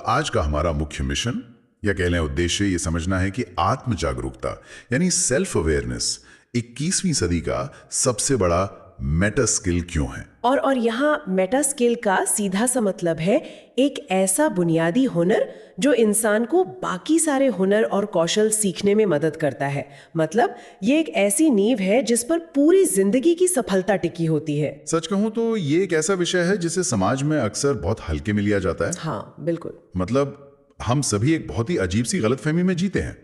आज का हमारा मुख्य मिशन या कह लें उद्देश्य ये समझना है कि आत्म जागरूकता यानी सेल्फ अवेयरनेस 21वीं सदी का सबसे बड़ा मेटा स्किल क्यों है। और यहाँ मेटा स्किल का सीधा सा मतलब है एक ऐसा बुनियादी हुनर जो इंसान को बाकी सारे हुनर और कौशल सीखने में मदद करता है। मतलब ये एक ऐसी नींव है जिस पर पूरी जिंदगी की सफलता टिकी होती है। सच कहूं तो ये एक ऐसा विषय है जिसे समाज में अक्सर बहुत हल्के में लिया जाता है। हाँ बिल्कुल। मतलब हम सभी एक बहुत ही अजीब सी गलतफहमी में जीते हैं।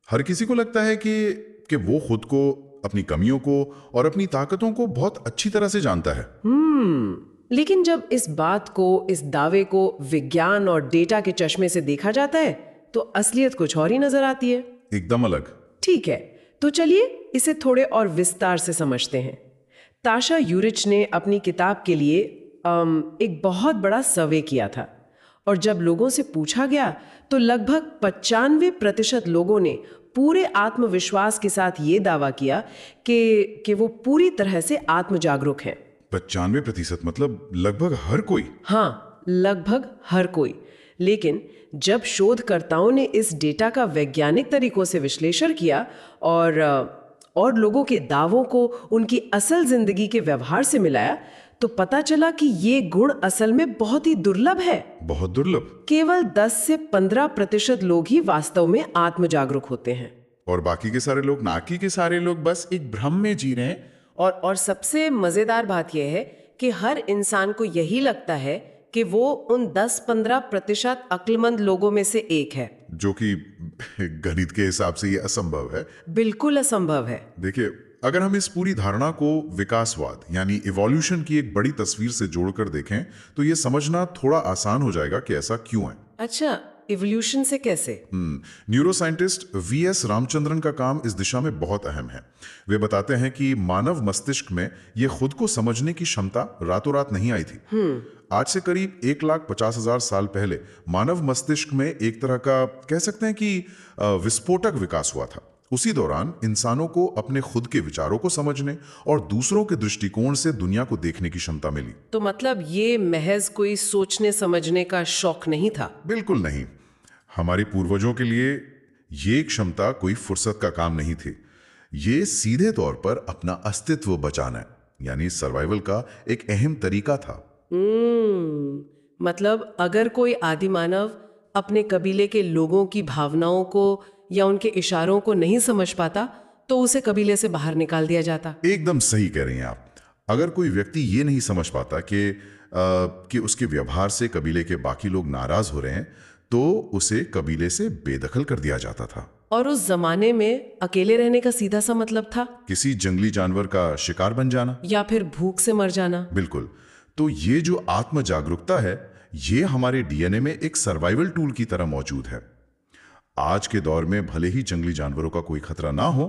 हर किसी को लगता है कि वो खुद को, अपनी कमियों को और अपनी ताकतों को बहुत अच्छी तरह से जानता है। लेकिन जब इस बात को, इस दावे को विज्ञान और डेटा के चश्मे से देखा जाता है तो असलियत कुछ और ही नजर आती है। एकदम अलग। ठीक है, तो चलिए इसे थोड़े और विस्तार से समझते हैं। ताशा यूरिच ने अपनी किताब के लिए एक बहुत बड़ा सर्वे किया था और जब लोगों से पूछा गया तो लगभग 95% लोगों ने पूरे आत्मविश्वास के साथ ये दावा किया कि वो पूरी तरह से आत्म जागरूक हैं। 95% मतलब लगभग हर कोई। हाँ, लगभग हर कोई। लेकिन जब शोधकर्ताओं ने इस डेटा का वैज्ञानिक तरीकों से विश्लेषण किया और लोगों के दावों को उनकी असल जिंदगी के व्यवहार से मिलाया तो पता चला कि ये गुण असल में बहुत ही दुर्लभ है। बहुत दुर्लभ। केवल 10 से 15% लोग ही वास्तव में आत्म जागरूक होते हैं और बाकी के सारे लोग, नाकी के सारे लोग बस एक भ्रम में जी रहे हैं। और सबसे मजेदार बात यह है कि हर इंसान को यही लगता है कि वो उन 10-15% अक्लमंद लोगों में से एक है, जो कि गणित के हिसाब से ये असंभव है। बिल्कुल असंभव है। देखिए, अगर हम इस पूरी धारणा को विकासवाद यानी इवोल्यूशन की एक बड़ी तस्वीर से जोड़कर देखें तो ये समझना थोड़ा आसान हो जाएगा कि ऐसा क्यों है। अच्छा, इवोल्यूशन से कैसे? न्यूरोसाइंटिस्ट वीएस रामचंद्रन का काम इस दिशा में बहुत अहम है। वे बताते हैं कि मानव मस्तिष्क में ये खुद को समझने की क्षमता रातों रात नहीं आई थी। आज से करीब 1,50,000 साल पहले मानव मस्तिष्क में एक तरह का, कह सकते हैं कि विस्फोटक विकास हुआ था। उसी दौरान इंसानों को अपने खुद के विचारों को समझने और दूसरों के दृष्टिकोण से दुनिया को देखने की क्षमता मिली। तो मतलब ये महज कोई सोचने समझने का शौक नहीं था? बिल्कुल नहीं। हमारे पूर्वजों के लिए ये क्षमता कोई फुर्सत का काम नहीं थी। ये सीधे तौर पर अपना अस्तित्व बचाना यानी सर्वाइवल का एक अहम तरीका था। मतलब अगर कोई आदि मानव अपने कबीले के लोगों की भावनाओं को या उनके इशारों को नहीं समझ पाता तो उसे कबीले से बाहर निकाल दिया जाता। एकदम सही कह रही हैं आप। अगर कोई व्यक्ति ये नहीं समझ पाता कि उसके व्यवहार से कबीले के बाकी लोग नाराज हो रहे हैं तो उसे कबीले से बेदखल कर दिया जाता था। और उस जमाने में अकेले रहने का सीधा सा मतलब था किसी जंगली जानवर का शिकार बन जाना या फिर भूख से मर जाना। बिल्कुल। तो ये जो आत्म जागरूकता है ये हमारे डीएनए में एक सर्वाइवल टूल की तरह मौजूद है। आज के दौर में भले ही जंगली जानवरों का कोई खतरा ना हो,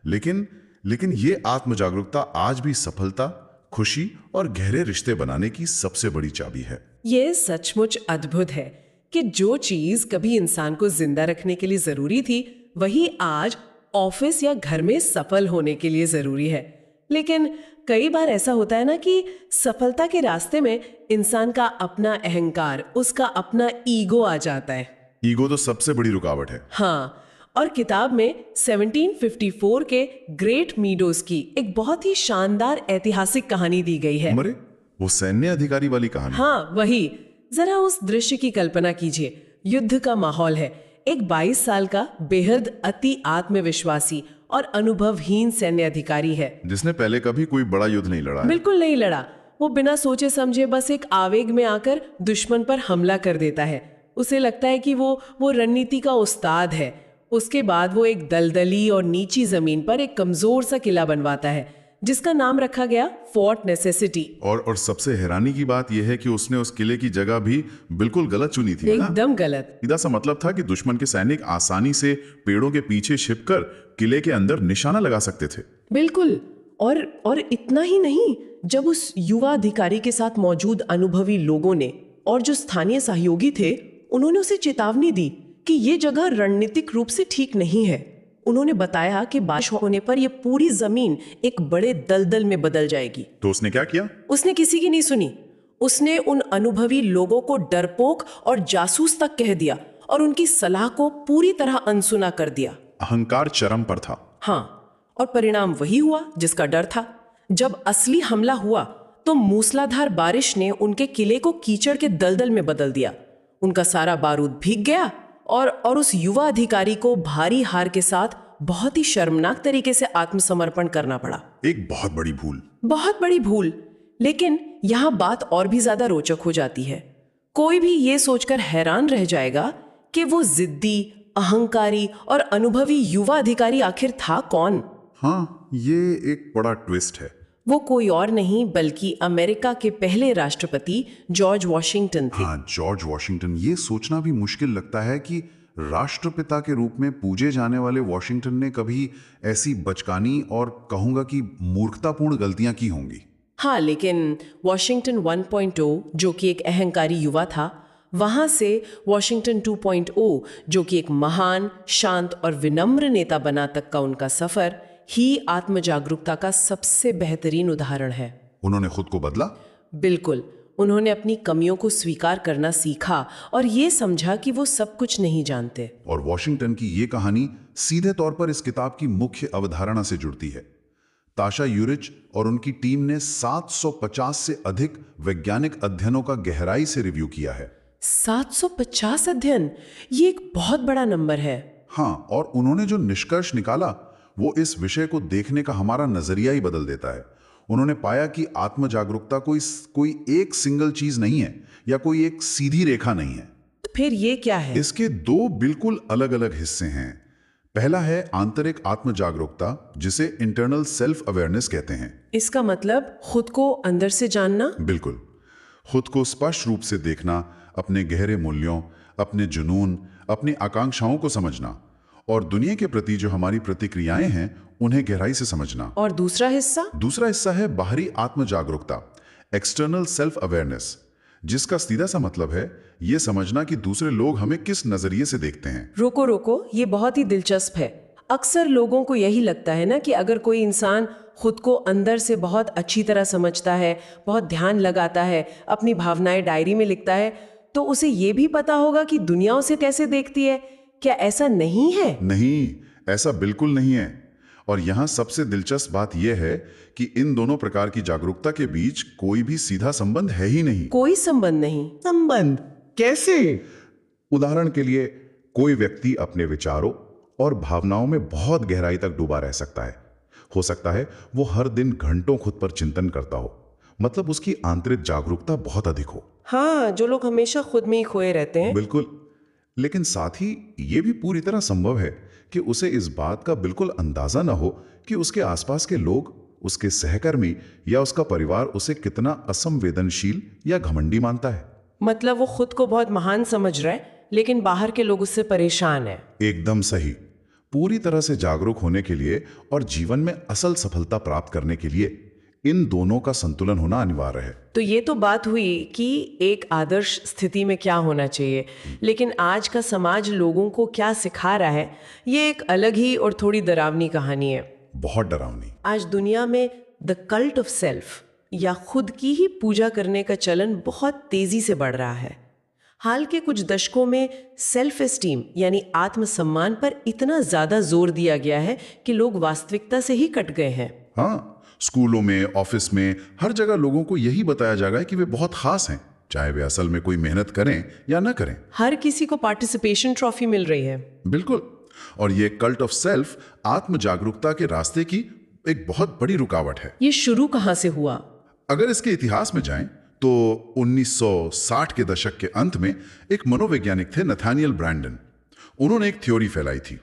लेकिन ये आत्म जागरूकता आज भी सफलता, खुशी और गहरे रिश्ते बनाने की सबसे बड़ी चाबी है। ये सचमुच अद्भुत है कि जो चीज कभी इंसान को जिंदा रखने के लिए जरूरी थी वही आज ऑफिस या घर में सफल होने के लिए जरूरी है। लेकिन कई बार ऐसा होता है ना कि सफलता के रास्ते में इंसान का अपना अहंकार, उसका अपना ईगो आ जाता है। ईगो तो सबसे बड़ी रुकावट है। हाँ, और किताब में 1754 के ग्रेट मीडोज की एक बहुत ही शानदार ऐतिहासिक कहानी दी गई है। अरे, वो सैन्य अधिकारी वाली कहानी? हाँ वही। जरा उस दृश्य की कल्पना कीजिए। युद्ध का माहौल है। एक 22 साल का बेहद अति आत्मविश्वासी और अनुभवहीन सैन्य अधिकारी है जिसने पहले कभी कोई बड़ा युद्ध नहीं लड़ा है। बिल्कुल नहीं लड़ा। वो बिना सोचे समझे बस एक आवेग में आकर दुश्मन पर हमला कर देता है। उसे लगता है कि वो रणनीति का उस्ताद है। उसके बाद वो एक दलदली और नीची जमीन पर एक कमजोर सा किला बनवाता है जिसका नाम रखा गया फोर्ट नेसेसिटी। और सबसे हैरानी की बात यह है कि उसने उस किले की जगह भी बिल्कुल गलत चुनी थी। एकदम गलत। सीधा सा मतलब था कि दुश्मन के सैनिक आसानी से पेड़ों के पीछे छिपकर किले के अंदर निशाना लगा सकते थे। बिल्कुल। और इतना ही नहीं, जब उस युवा अधिकारी के साथ मौजूद अनुभवी लोगों ने और जो स्थानीय सहयोगी थे उन्होंने उसे चेतावनी दी कि ये जगह रणनीतिक रूप से ठीक नहीं है। उन्होंने बताया कि बारिश होने पर यह पूरी जमीन एक बड़े दलदल में बदल जाएगी। तो उसने क्या किया? उसने किसी की नहीं सुनी। उसने उन अनुभवी लोगों को डरपोक और जासूस तक कह दिया और उनकी सलाह को पूरी तरह अनसुना कर दिया। अहंकार चरम पर था। हाँ, और परिणाम वही हुआ जिसका डर था। जब असली हमला हुआ तो मूसलाधार बारिश ने उनके किले को कीचड़ के दलदल में बदल दिया। उनका सारा बारूद भीग गया और उस युवा अधिकारी को भारी हार के साथ बहुत ही शर्मनाक तरीके से आत्मसमर्पण करना पड़ा। एक बहुत बड़ी भूल। बहुत बड़ी भूल। लेकिन यहां बात और भी ज्यादा रोचक हो जाती है। कोई भी ये सोचकर हैरान रह जाएगा कि वो जिद्दी, अहंकारी और अनुभवी युवा अधिकारी आखिर था कौन। हाँ, ये एक बड़ा ट्विस्ट है। वो कोई और नहीं बल्कि अमेरिका के पहले राष्ट्रपति जॉर्ज वॉशिंगटन थे। हाँ, जॉर्ज वॉशिंगटन। ये सोचना भी मुश्किल लगता है कि राष्ट्रपिता के रूप में पूजे जाने वाले वॉशिंगटन ने कभी ऐसी बचकानी और कहूंगा कि मूर्खतापूर्ण गलतियां की होंगी। हाँ, लेकिन वॉशिंगटन 1.0 जो कि एक अहंकारी युवा था, वहां से वॉशिंगटन 2.0 जो कि एक महान, शांत और विनम्र नेता बना तक का उनका सफर ही आत्म जागरूकता का सबसे बेहतरीन उदाहरण है। उन्होंने खुद को बदला। बिल्कुल, उन्होंने अपनी कमियों को स्वीकार करना सीखा और ये समझा कि वो सब कुछ नहीं जानते। और वॉशिंगटन की ये कहानी सीधे तौर पर इस किताब की मुख्य अवधारणा से जुड़ती है। ताशा यूरिच और उनकी टीम ने 750 से अधिक वैज्ञानिक अध्ययनों का गहराई से रिव्यू किया है। 750 अध्ययन, ये एक बहुत बड़ा नंबर है। हाँ, और उन्होंने जो निष्कर्ष निकाला वो इस विषय को देखने का हमारा नजरिया ही बदल देता है। उन्होंने पाया कि आत्म जागरूकता कोई एक सिंगल चीज नहीं है या कोई एक सीधी रेखा नहीं है। तो फिर ये क्या है? इसके दो बिल्कुल अलग अलग हिस्से हैं। पहला है आंतरिक आत्म जागरूकता, जिसे इंटरनल सेल्फ अवेयरनेस कहते हैं। इसका मतलब खुद को अंदर से जानना। बिल्कुल, खुद को स्पष्ट रूप से देखना, अपने गहरे मूल्यों, अपने जुनून, अपनी आकांक्षाओं को समझना और दुनिया के प्रति जो हमारी प्रतिक्रियाएं हैं उन्हें गहराई से समझना। और दूसरा हिस्सा है बाहरी आत्म जागरूकता, एक्सटर्नल सेल्फ अवेयरनेस, जिसका सीधा सा मतलब है ये समझना कि दूसरे लोग हमें किस नजरिए से देखते हैं। रोको, ये बहुत ही दिलचस्प है। अक्सर लोगों को यही लगता है ना कि अगर कोई इंसान खुद को अंदर से बहुत अच्छी तरह समझता है, बहुत ध्यान लगाता है, अपनी भावनाएं डायरी में लिखता है, तो उसे ये भी पता होगा कि दुनिया उसे कैसे देखती है। क्या ऐसा नहीं है? नहीं, ऐसा बिल्कुल नहीं है। और यहाँ सबसे दिलचस्प बात यह है कि इन दोनों प्रकार की जागरूकता के बीच कोई भी सीधा संबंध है ही नहीं। कोई संबंध नहीं। संबंध कैसे? उदाहरण के लिए, कोई व्यक्ति अपने विचारों और भावनाओं में बहुत गहराई तक डूबा रह सकता है। हो सकता है वो हर दिन घंटों खुद पर चिंतन करता हो, मतलब उसकी आंतरिक जागरूकता बहुत अधिक हो। हाँ, जो लोग हमेशा खुद में ही खोए रहते हैं। बिल्कुल, लेकिन साथ ही ये भी पूरी तरह संभव है कि उसे इस बात का बिल्कुल अंदाजा न हो कि उसके आसपास के लोग, उसके सहकर्मी या उसका परिवार उसे कितना असंवेदनशील या घमंडी मानता है। मतलब वो खुद को बहुत महान समझ रहा है, लेकिन बाहर के लोग उससे परेशान हैं। एकदम सही। पूरी तरह से जागरूक होने के लिए और जीवन में असल सफलता प्राप्त करने के लिए इन दोनों का संतुलन होना अनिवार्य है। तो ये तो बात हुई कि एक आदर्श स्थिति में क्या होना चाहिए, लेकिन आज का समाज लोगों को क्या सिखा रहा है, ये एक अलग ही और थोड़ी डरावनी कहानी है। बहुत डरावनी। आज दुनिया में द कल्ट ऑफ सेल्फ या खुद की ही पूजा करने का चलन बहुत तेजी से बढ़ रहा है। हाल के कुछ दशकों में सेल्फ एस्टीम यानी आत्मसम्मान पर इतना ज्यादा जोर दिया गया है कि लोग वास्तविकता से ही कट गए हैं। हाँ, स्कूलों में, ऑफिस में, हर जगह लोगों को यही बताया जाएगा कि वे बहुत खास हैं, चाहे वे असल में कोई मेहनत करें या ना करें। हर किसी को पार्टिसिपेशन ट्रॉफी मिल रही है। बिल्कुल। और ये कल्ट ऑफ सेल्फ आत्म जागरूकता के रास्ते की एक बहुत बड़ी रुकावट है। ये शुरू कहां से हुआ? अगर इसके इतिहास में जाएं तो 1960 के दशक के अंत में एक मनोवैज्ञानिक थे, नथानियल ब्रैंडन। उन्होंने एक थ्योरी फैलाई थी।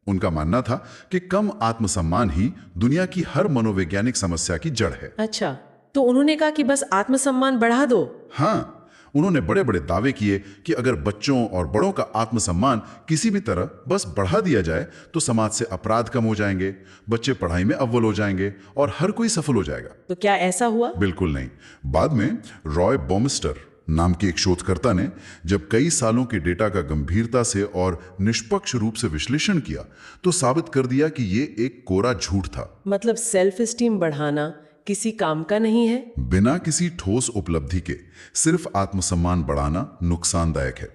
उनका मानना था कि कम आत्मसम्मान ही दुनिया की हर मनोवैज्ञानिक समस्या की जड़ है। अच्छा, तो उन्होंने कहा कि बस आत्मसम्मान बढ़ा दो। हाँ, उन्होंने बड़े बड़े दावे किए कि अगर बच्चों और बड़ों का आत्मसम्मान किसी भी तरह बस बढ़ा दिया जाए तो समाज से अपराध कम हो जाएंगे, बच्चे पढ़ाई में अव्वल हो जाएंगे और हर कोई सफल हो जाएगा। तो क्या ऐसा हुआ? बिल्कुल नहीं। बाद में रॉय बॉमस्टर नाम के एक शोधकर्ता ने जब कई सालों के डेटा का गंभीरता से और निष्पक्ष रूप से विश्लेषण किया तो साबित कर दिया कि ये एक कोरा झूठ था। मतलब सेल्फ एस्टीम बढ़ाना किसी काम का नहीं है। बिना किसी ठोस उपलब्धि के सिर्फ आत्मसम्मान बढ़ाना नुकसानदायक है।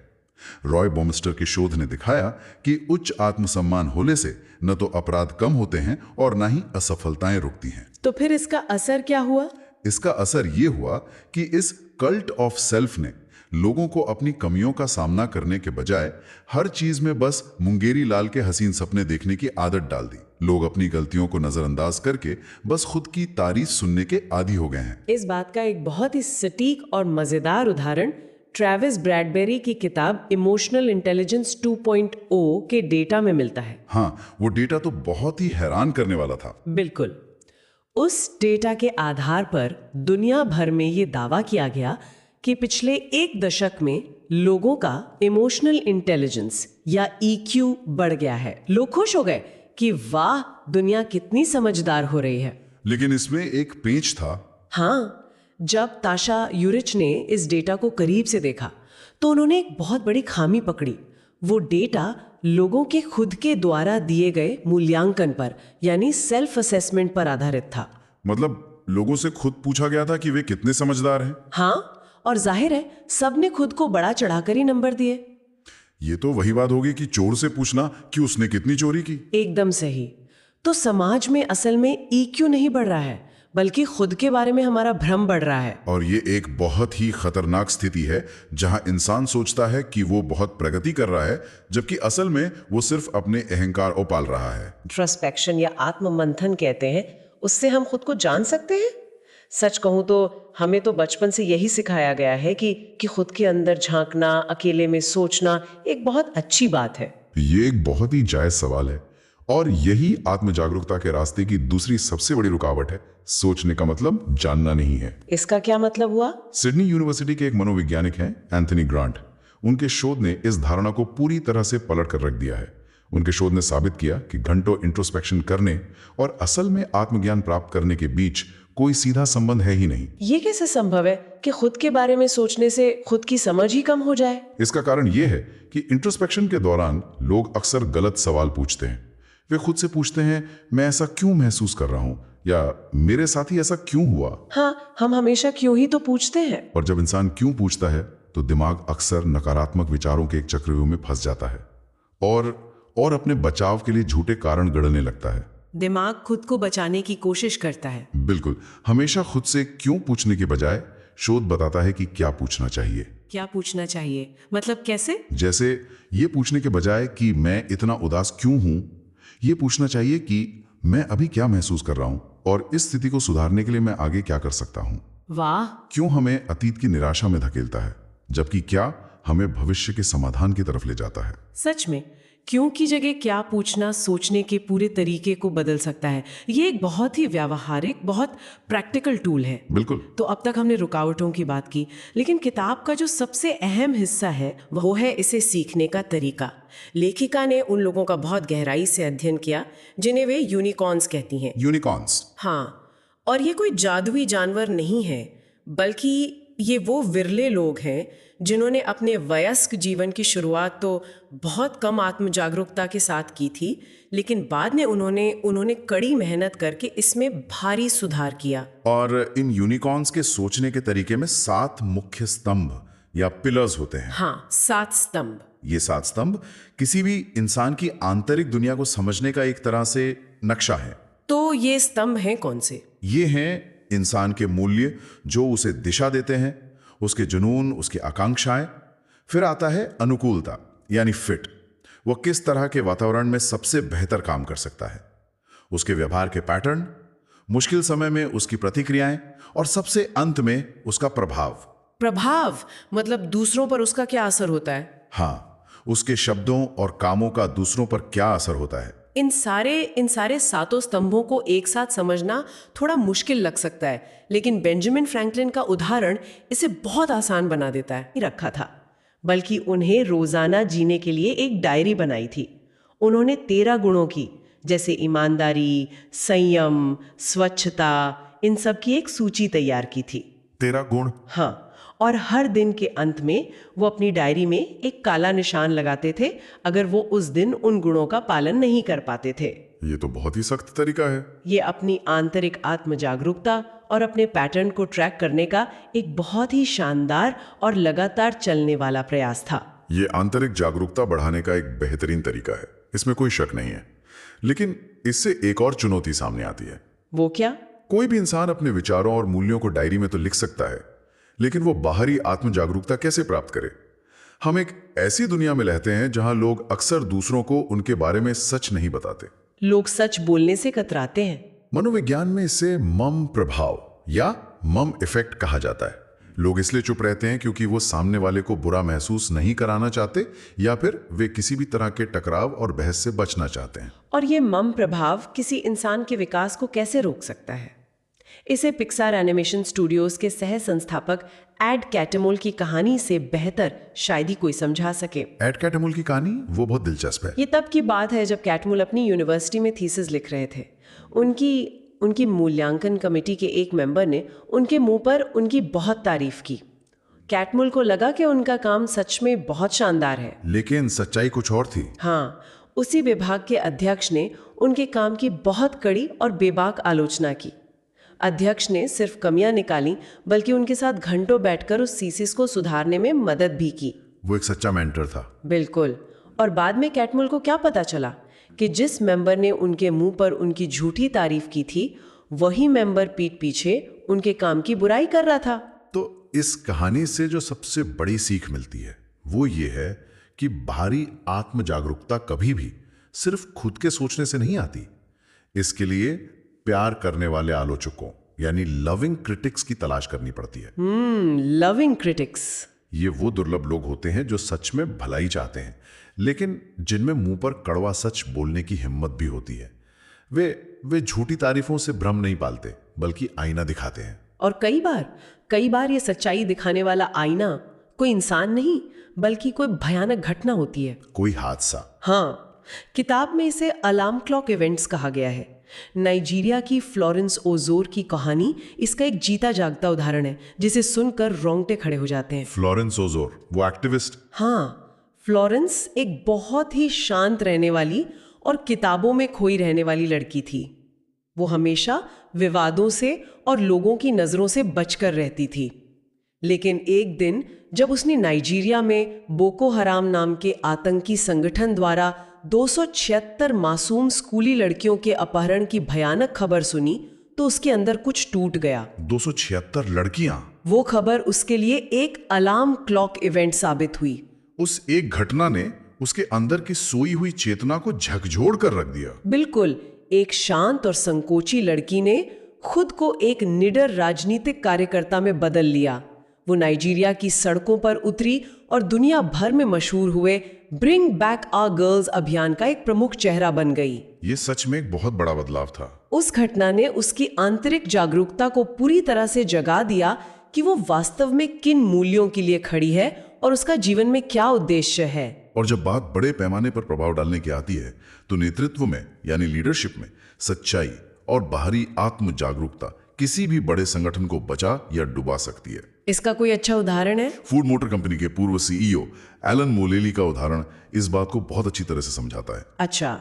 रॉय बॉमस्टर के शोध ने दिखाया कि उच्च आत्मसम्मान होने से न तो अपराध कम होते हैं और न ही असफलताएं रुकती हैं। तो फिर इसका असर क्या हुआ? इसका असर ये हुआ कि इस कल्ट ऑफ सेल्फ ने लोगों को अपनी कमियों का सामना करने के बजाय हर चीज में बस मुंगेरी लाल के हसीन सपने देखने की आदत डाल दी। लोग अपनी गलतियों को नजरअंदाज करके बस खुद की तारीफ सुनने के आदी हो गए हैं। इस बात का एक बहुत ही सटीक और मजेदार उदाहरण ट्रेविस ब्रैडबेरी की किताब इमोशनल इंटेलिजेंस 2.0 के डेटा में मिलता है। हाँ, वो डेटा तो बहुत ही हैरान करने वाला था। बिल्कुल। उस डेटा के आधार पर दुनिया भर में ये दावा किया गया कि पिछले एक दशक में लोगों का इमोशनल इंटेलिजेंस या EQ बढ़ गया है। लोग खुश हो गए कि वाह, दुनिया कितनी समझदार हो रही है। लेकिन इसमें एक पेंच था। हाँ, जब ताशा यूरिच ने इस डेटा को करीब से देखा तो उन्होंने एक बहुत बड़ी खामी पकड़ी। वो डेटा लोगों के खुद के द्वारा दिए गए मूल्यांकन पर यानी सेल्फ असेसमेंट पर आधारित था। मतलब लोगों से खुद पूछा गया था कि वे कितने समझदार हैं। हाँ, और जाहिर है सबने खुद को बड़ा चढ़ाकर ही नंबर दिए। ये तो वही बात होगी कि चोर से पूछना कि उसने कितनी चोरी की। एकदम सही। तो समाज में असल में EQ नहीं बढ़ रहा है, बल्कि खुद के बारे में हमारा भ्रम बढ़ रहा है। और ये एक बहुत ही खतरनाक स्थिति है जहां इंसान सोचता है कि वो बहुत प्रगति कर रहा है, जबकि असल में वो सिर्फ अपने अहंकार को पाल रहा है। इंट्रोस्पेक्शन या आत्ममंथन कहते हैं, उससे हम खुद को जान सकते हैं। सच कहूं तो हमें तो बचपन से यही सिखाया गया है कि खुद के अंदर झांकना, अकेले में सोचना एक बहुत अच्छी बात है। ये एक बहुत ही जायज सवाल है और यही आत्म जागरूकता के रास्ते की दूसरी सबसे बड़ी रुकावट है। सोचने का मतलब जानना नहीं है। इसका क्या मतलब हुआ? सिडनी यूनिवर्सिटी के एक मनोवैज्ञानिक हैं एंथनी ग्रांट। उनके शोध ने इस धारणा को पूरी तरह से पलट कर रख दिया है। उनके शोध ने साबित किया कि घंटों इंट्रोस्पेक्शन करने और असल में आत्मज्ञान प्राप्त करने के बीच कोई सीधा संबंध है ही नहीं। ये कैसे संभव है कि खुद के बारे में सोचने से खुद की समझ ही कम हो जाए? इसका कारण यह है कि इंट्रोस्पेक्शन के दौरान लोग अक्सर गलत सवाल पूछते हैं। वे खुद से पूछते हैं, मैं ऐसा क्यों महसूस कर रहा हूं, या मेरे साथ ही ऐसा क्यों हुआ। हाँ, हम हमेशा क्यों ही तो पूछते हैं। और जब इंसान क्यों पूछता है तो दिमाग अक्सर नकारात्मक विचारों के एक चक्रव्यूह में फंस जाता है और अपने बचाव के लिए झूठे कारण गढ़ने लगता है। दिमाग खुद को बचाने की कोशिश करता है। बिल्कुल। हमेशा खुद से क्यों पूछने के बजाय शोध बताता है कि क्या पूछना चाहिए। क्या पूछना चाहिए मतलब कैसे? जैसे ये पूछने के बजाय कि मैं इतना उदास क्यों हूं, ये पूछना चाहिए कि मैं अभी क्या महसूस कर रहा हूं और इस स्थिति को सुधारने के लिए मैं आगे क्या कर सकता हूं। वाह! क्यों हमें अतीत की निराशा में धकेलता है, जबकि क्या हमें भविष्य के समाधान की तरफ ले जाता है। सच में क्यों की जगह क्या पूछना सोचने के पूरे तरीके को बदल सकता है। ये एक बहुत ही व्यावहारिक, बहुत प्रैक्टिकल टूल है। बिल्कुल। तो अब तक हमने रुकावटों की बात की, लेकिन किताब का जो सबसे अहम हिस्सा है वो है इसे सीखने का तरीका। लेखिका ने उन लोगों का बहुत गहराई से अध्ययन किया जिन्हें वे यूनिकॉर्न्स कहती हैं। यूनिकॉर्न्स? हाँ, और ये कोई जादुई जानवर नहीं है, बल्कि ये वो विरले लोग हैं जिन्होंने अपने वयस्क जीवन की शुरुआत तो बहुत कम आत्म जागरूकता के साथ की थी, लेकिन बाद में उन्होंने कड़ी मेहनत करके इसमें भारी सुधार किया। और इन यूनिकॉर्न्स के सोचने के तरीके में 7 मुख्य स्तंभ या पिलर्स होते हैं। हाँ, 7 स्तंभ। ये 7 स्तंभ किसी भी इंसान की आंतरिक दुनिया को समझने का एक तरह से नक्शा है। तो ये स्तंभ हैं कौन से? ये हैं इंसान के मूल्य जो उसे दिशा देते हैं, उसके जुनून, उसकी आकांक्षाएं। फिर आता है अनुकूलता यानी फिट, वो किस तरह के वातावरण में सबसे बेहतर काम कर सकता है, उसके व्यवहार के पैटर्न, मुश्किल समय में उसकी प्रतिक्रियाएं, और सबसे अंत में उसका प्रभाव। प्रभाव मतलब दूसरों पर उसका क्या असर होता है? हाँ, उसके शब्दों और कामों का दूसरों पर क्या असर होता है। इन सारे 7 स्तंभों को एक साथ समझना थोड़ा मुश्किल लग सकता है, लेकिन बेंजामिन फ्रैंकलिन का उदाहरण इसे बहुत आसान बना देता है। रखा था, बल्कि उन्हें रोजाना जीने के लिए एक डायरी बनाई थी। उन्होंने 13 गुणों की, जैसे ईमानदारी, संयम, स्वच्छता, इन सब की एक सूची तैयार की थी। 13 गुण? हाँ, और हर दिन के अंत में वो अपनी डायरी में एक काला निशान लगाते थे अगर वो उस दिन उन गुणों का पालन नहीं कर पाते थे। ये तो बहुत ही सख्त तरीका है। ये अपनी आंतरिक आत्म जागरूकता और अपने पैटर्न को ट्रैक करने का एक बहुत ही शानदार और लगातार चलने वाला प्रयास था। ये आंतरिक जागरूकता बढ़ाने का एक बेहतरीन तरीका है, इसमें कोई शक नहीं है। लेकिन इससे एक और चुनौती सामने आती है। वो क्या? कोई भी इंसान अपने विचारों और मूल्यों को डायरी में तो लिख सकता है, लेकिन वो बाहरी आत्म जागरूकता कैसे प्राप्त करे? हम एक ऐसी दुनिया में रहते हैं जहां लोग अक्सर दूसरों को उनके बारे में सच नहीं बताते। लोग सच बोलने से कतराते हैं। मनोविज्ञान में इसे मम प्रभाव या मम इफेक्ट कहा जाता है। लोग इसलिए चुप रहते हैं क्योंकि वो सामने वाले को बुरा महसूस नहीं कराना चाहते, या फिर वे किसी भी तरह के टकराव और बहस से बचना चाहते हैं। और ये मम प्रभाव किसी इंसान के विकास को कैसे रोक सकता है? इसे पिक्सार एनिमेशन स्टूडियोज के सह संस्थापक एड कैटमुल की कहानी से बेहतर शायद ही कोई समझा सके। एड कैटमुल की कहानी वो बहुत दिलचस्प है। ये तब की बात है जब कैटमुल अपनी यूनिवर्सिटी में थीसिस लिख रहे थे। उनकी मूल्यांकन कमेटी के एक मेंबर ने उनके मुंह पर उनकी बहुत तारीफ की। कैटमुल को लगा कि उनका काम सच में बहुत शानदार है, लेकिन सच्चाई कुछ और थी। हाँ, उसी विभाग के अध्यक्ष ने उनके काम की बहुत कड़ी और बेबाक आलोचना की। अध्यक्ष ने सिर्फ कमियां निकाली, बल्कि उनके साथ घंटों बैठकर उस थीसिस को सुधारने में मदद भी की। वो एक सच्चा मेंटर था। बिल्कुल। और बाद में कैटमुल को क्या पता चला कि जिस मेंबर ने उनके मुंह पर उनकी झूठी तारीफ की थी, वही मेंबर पीठ पीछे उनके काम की बुराई कर रहा था। तो इस कहानी से जो सबसे बड़ी सीख मिलती है वो ये है कि बाहरी आत्म जागरूकता कभी भी सिर्फ खुद के सोचने से नहीं आती। इसके लिए प्यार करने वाले आलोचकों यानी लविंग क्रिटिक्स की तलाश करनी पड़ती है। Loving critics. ये वो दुर्लभ लोग होते हैं जो सच में भलाई चाहते हैं, लेकिन जिनमें मुंह पर कड़वा सच बोलने की हिम्मत भी होती है। वे झूठी तारीफों से भ्रम नहीं पालते, बल्कि आईना दिखाते हैं। और कई बार ये सच्चाई दिखाने वाला आईना कोई इंसान नहीं, बल्कि कोई भयानक घटना होती है, कोई हादसा। हाँ, किताब में इसे अलार्म क्लॉक इवेंट्स कहा गया है। नाइजीरिया की फ्लोरेंस ओजोर की कहानी इसका एक जीता जागता उदाहरण है, जिसे सुनकर रोंगटे खड़े हो जाते हैं। फ्लोरेंस ओजोर, वो एक्टिविस्ट? हाँ, फ्लोरेंस एक बहुत ही शांत रहने वाली और किताबों में खोई रहने वाली लड़की थी। वो हमेशा विवादों से और लोगों की नजरों से बचकर रहती थी। लेकिन एक दिन जब उसने नाइजीरिया में बोको हराम नाम के आतंकी संगठन द्वारा 276 मासूम स्कूली लड़कियों के अपहरण की भयानक खबर सुनी, तो उसके अंदर कुछ टूट गया। 276 लड़कियां? वो खबर उसके लिए एक अलार्म क्लॉक इवेंट साबित हुई। उस एक घटना ने उसके अंदर की सोई हुई चेतना को झकझोर कर रख दिया। बिल्कुल। एक शांत और संकोची लड़की ने खुद को एक निडर राजनीतिक कार्यकर्ता में बदल लिया। वो नाइजीरिया की सड़कों पर उतरी और दुनिया भर में मशहूर हुए ब्रिंग बैक आवर गर्ल्स अभियान का एक प्रमुख चेहरा बन गई। ये सच में एक बहुत बड़ा बदलाव था। उस घटना ने उसकी आंतरिक जागरूकता को पूरी तरह से जगा दिया कि वो वास्तव में किन मूल्यों के लिए खड़ी है और उसका जीवन में क्या उद्देश्य है। और जब बात बड़े पैमाने पर प्रभाव डालने की आती है, तो नेतृत्व में यानी लीडरशिप में सच्चाई और बाहरी आत्म जागरूकता किसी भी बड़े संगठन को बचा या डुबा सकती है। इसका कोई अच्छा उदाहरण है? फूड मोटर कंपनी के पूर्व सीईओ एलन मोलेली का उदाहरण इस बात को बहुत अच्छी तरह से समझाता है। अच्छा,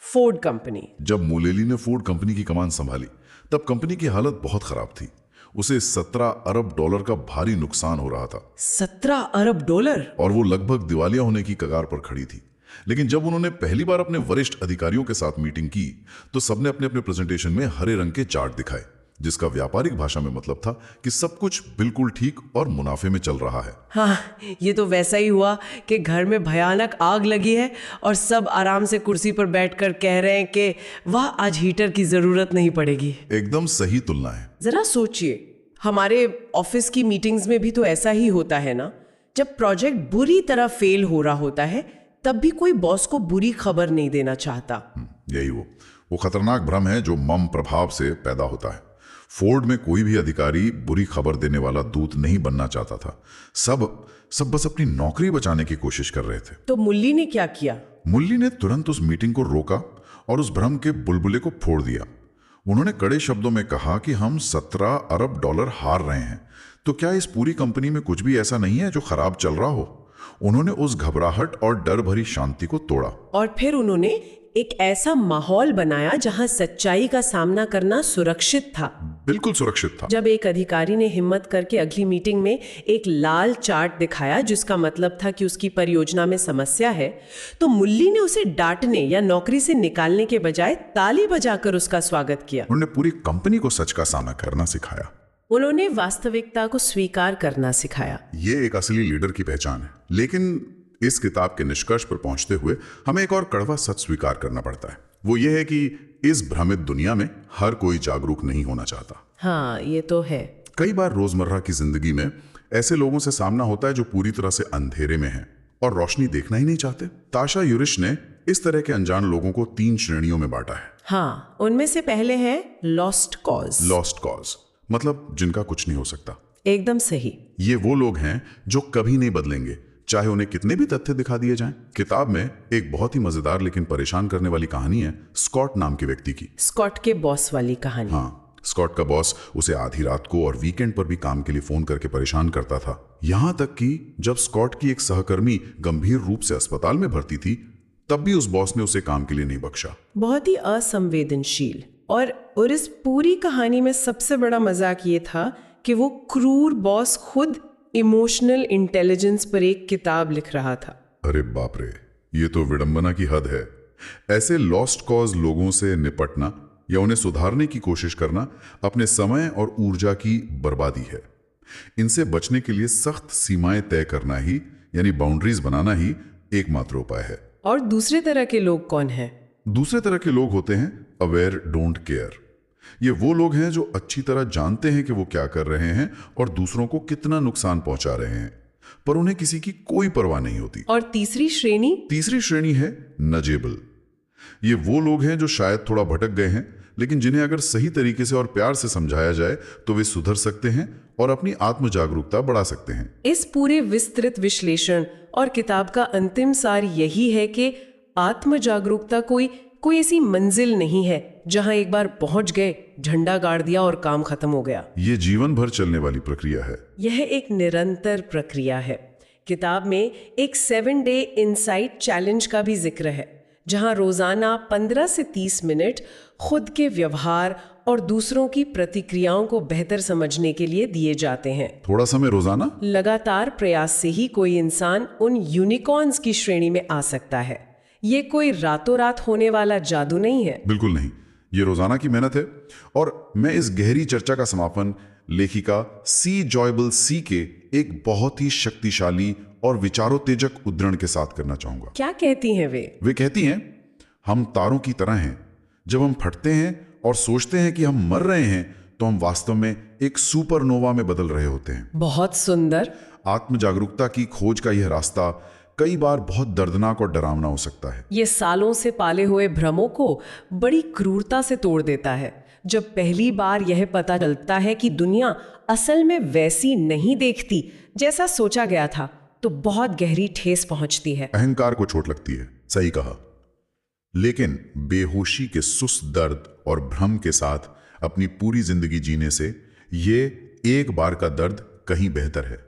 फोर्ड कंपनी। जब मोलेली ने फोर्ड कंपनी की कमान संभाली, तब कंपनी की हालत बहुत खराब थी। उसे 17 अरब डॉलर का भारी नुकसान हो रहा था। 17 अरब डॉलर? और वो लगभग दिवालिया होने की कगार पर खड़ी थी। लेकिन जब उन्होंने पहली बार अपने वरिष्ठ अधिकारियों के साथ मीटिंग की, तो सबने अपने अपने प्रेजेंटेशन में हरे रंग के चार्ट दिखाए, जिसका व्यापारिक भाषा में मतलब था कि सब कुछ बिल्कुल ठीक और मुनाफे में चल रहा है। हाँ, ये तो वैसा ही हुआ कि घर में भयानक आग लगी है और सब आराम से कुर्सी पर बैठकर कह रहे हैं कि वाह, आज हीटर की जरूरत नहीं पड़ेगी। एकदम सही तुलना है। जरा सोचिए, हमारे ऑफिस की मीटिंग्स में भी तो ऐसा ही होता है ना। जब प्रोजेक्ट बुरी तरह फेल हो रहा होता है, तब भी कोई बॉस को बुरी खबर नहीं देना चाहता। यही वो खतरनाक भ्रम है जो मम प्रभाव से पैदा होता है। फोर्ड में कोई भी अधिकारी बुरी खबर देने वाला दूत नहीं बनना चाहता था। सब बस अपनी नौकरी बचाने की कोशिश कर रहे थे। तो मुल्ली ने क्या किया? मुल्ली ने तुरंत उस मीटिंग को रोका और उस भ्रम के बुलबुले को फोड़ दिया। उन्होंने कड़े शब्दों में कहा कि हम 17 अरब डॉलर हार रहे हैं, तो क्या इस पूरी कंपनी में कुछ भी ऐसा नहीं है जो खराब चल रहा हो? उन्होंने उस घबराहट और डर भरी शांति को तोड़ा। और फिर उन्होंने एक ऐसा माहौल बनाया जहां सच्चाई का सामना करना सुरक्षित था। बिल्कुल सुरक्षित था। जब एक अधिकारी ने हिम्मत करके अगली मीटिंग में एक लाल चार्ट दिखाया जिसका मतलब था कि उसकी परियोजना में समस्या है, तो मुल्ली ने उसे डांटने या नौकरी से निकालने के बजाय ताली बजाकर उसका स्वागत किया। उन्होंने पूरी कंपनी को सच का सामना करना सिखाया। उन्होंने वास्तविकता को स्वीकार करना सिखाया। ये एक असली लीडर की पहचान है। लेकिन इस किताब के निष्कर्ष पर पहुंचते हुए हमें एक और कड़वा सच स्वीकार करना पड़ता है। वो ये है कि इस भ्रमित दुनिया में हर कोई जागरूक नहीं होना चाहता। हाँ, ये तो है। कई बार रोजमर्रा की जिंदगी में ऐसे लोगों से सामना होता है जो पूरी तरह से अंधेरे में हैं और रोशनी देखना ही नहीं चाहते। ताशा यूरिश ने इस तरह के अनजान लोगों को 3 श्रेणियों में बांटा है। हाँ, उनमें से पहले है लॉस्ट कॉज। लॉस्ट कॉज मतलब जिनका कुछ नहीं हो सकता। एकदम सही। ये वो लोग हैं जो कभी नहीं बदलेंगे, चाहे उन्हें कितने भी तथ्य दिखा दिए जाएं। किताब में एक बहुत ही मजेदार लेकिन परेशान करने वाली कहानी है स्कॉट नाम के व्यक्ति की। स्कॉट के बॉस वाली कहानी। हाँ, स्कॉट का बॉस उसे आधी रात को और वीकेंड पर भी काम के लिए फोन करके परेशान करता था। यहां तक कि जब स्कॉट की एक सहकर्मी गंभीर रूप से अस्पताल में भर्ती थी, तब भी उस बॉस ने उसे काम के लिए नहीं बख्शा। बहुत ही असंवेदनशील। और इस पूरी कहानी में सबसे बड़ा मजाक ये था कि वो क्रूर बॉस खुद इमोशनल इंटेलिजेंस पर एक किताब लिख रहा था। अरे बाप रे, ये तो विडंबना की हद है। ऐसे लॉस्ट कॉज लोगों से निपटना या उन्हें सुधारने की कोशिश करना अपने समय और ऊर्जा की बर्बादी है। इनसे बचने के लिए सख्त सीमाएं तय करना ही, यानी बाउंड्रीज बनाना ही एकमात्र उपाय है। और दूसरे तरह के लोग कौन हैं? दूसरे तरह के लोग होते हैं अवेयर डोंट केयर। ये वो लोग हैं जो अच्छी तरह जानते हैं कि वो क्या कर रहे हैं और दूसरों को कितना नुकसान पहुंचा रहे हैं, पर उन्हें किसी की कोई परवाह नहीं होती। और तीसरी श्रेणी है नजेबल। ये वो लोग हैं जो शायद थोड़ा भटक गए हैं, लेकिन जिन्हें अगर सही तरीके से और प्यार से समझाया जाए तो वे सुधर सकते हैं और अपनी आत्म जागरूकता बढ़ा सकते हैं। इस पूरे विस्तृत विश्लेषण और किताब का अंतिम सार यही है कि आत्म जागरूकता कोई ऐसी मंजिल नहीं है जहां एक बार पहुंच गए, झंडा गाड़ दिया और काम खत्म हो गया। ये जीवन भर चलने वाली प्रक्रिया है। यह एक निरंतर प्रक्रिया है। किताब में एक 7 डे इनसाइट चैलेंज का भी जिक्र है, जहां रोजाना 15 से 30 मिनट खुद के व्यवहार और दूसरों की प्रतिक्रियाओं को बेहतर समझने के लिए दिए जाते हैं। थोड़ा समय रोजाना, लगातार प्रयास से ही कोई इंसान उन यूनिकॉर्न्स की श्रेणी में आ सकता है। ये कोई रातों रात होने वाला जादू नहीं है। बिल्कुल नहीं, ये रोजाना की मेहनत है। और मैं इस गहरी चर्चा का समापन लेखिका सी जॉयबल सी के एक बहुत ही शक्तिशाली और विचारोत्तेजक उद्धरण के साथ करना चाहूंगा। क्या कहती हैं वे? वे कहती हैं, हम तारों की तरह हैं। जब हम फटते हैं और सोचते हैं कि हम मर रहे हैं, तो हम वास्तव में एक सुपरनोवा में बदल रहे होते हैं। बहुत सुंदर। आत्म जागरूकता की खोज का यह रास्ता कई बार बहुत दर्दनाक और डरावना हो सकता है। ये सालों से पाले हुए भ्रमों को बड़ी क्रूरता से तोड़ देता है। जब पहली बार यह पता चलता है कि दुनिया असल में वैसी नहीं देखती जैसा सोचा गया था, तो बहुत गहरी ठेस पहुंचती है। अहंकार को चोट लगती है, सही कहा। लेकिन बेहोशी के सुस्त दर्द और भ्रम के साथ अपनी पूरी जिंदगी जीने से ये एक बार का दर्द कहीं बेहतर है।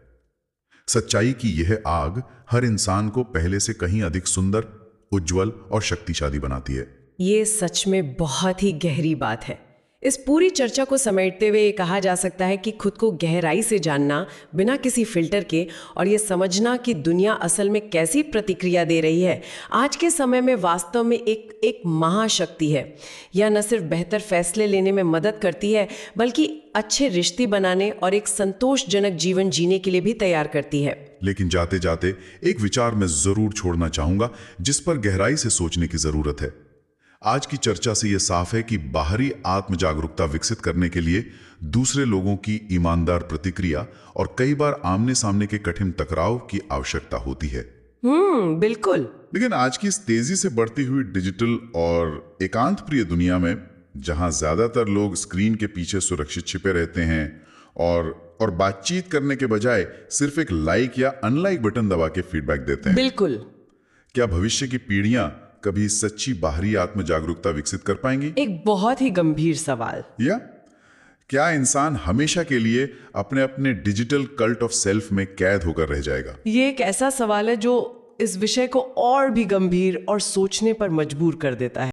सच्चाई की यह आग हर इंसान को पहले से कहीं अधिक सुंदर, उज्जवल और शक्तिशाली बनाती है। ये सच में बहुत ही गहरी बात है। इस पूरी चर्चा को समेटते हुए ये कहा जा सकता है कि खुद को गहराई से जानना, बिना किसी फिल्टर के, और ये समझना कि दुनिया असल में कैसी प्रतिक्रिया दे रही है, आज के समय में वास्तव में एक महाशक्ति है। यह न सिर्फ बेहतर फैसले लेने में मदद करती है, बल्कि अच्छे रिश्ते बनाने और एक संतोषजनक जीवन जीने के लिए भी तैयार करती है। लेकिन जाते जाते एक विचार मैं जरूर छोड़ना चाहूंगा जिस पर गहराई से सोचने की जरूरत है। आज की चर्चा से यह साफ है कि बाहरी आत्म जागरूकता विकसित करने के लिए दूसरे लोगों की ईमानदार प्रतिक्रिया और कई बार आमने सामने के कठिन टकराव की आवश्यकता होती है। बिल्कुल। लेकिन आज की इस तेजी से बढ़ती हुई डिजिटल और एकांत प्रिय दुनिया में, जहां ज्यादातर लोग स्क्रीन के पीछे सुरक्षित छिपे रहते हैं और बातचीत करने के बजाय सिर्फ एक लाइक या अनलाइक बटन दबा के फीडबैक देते हैं, बिल्कुल, क्या भविष्य की पीढ़ियां कभी सच्ची बाहरी आत्म जागरूकता विकसित कर पाएंगी? एक बहुत ही गंभीर सवाल। या क्या इंसान हमेशा के लिए अपने अपने डिजिटल कल्ट ऑफ सेल्फ में कैद होकर रह जाएगा? ये एक ऐसा सवाल है जो इस विषय को और भी गंभीर और सोचने पर मजबूर कर देता है।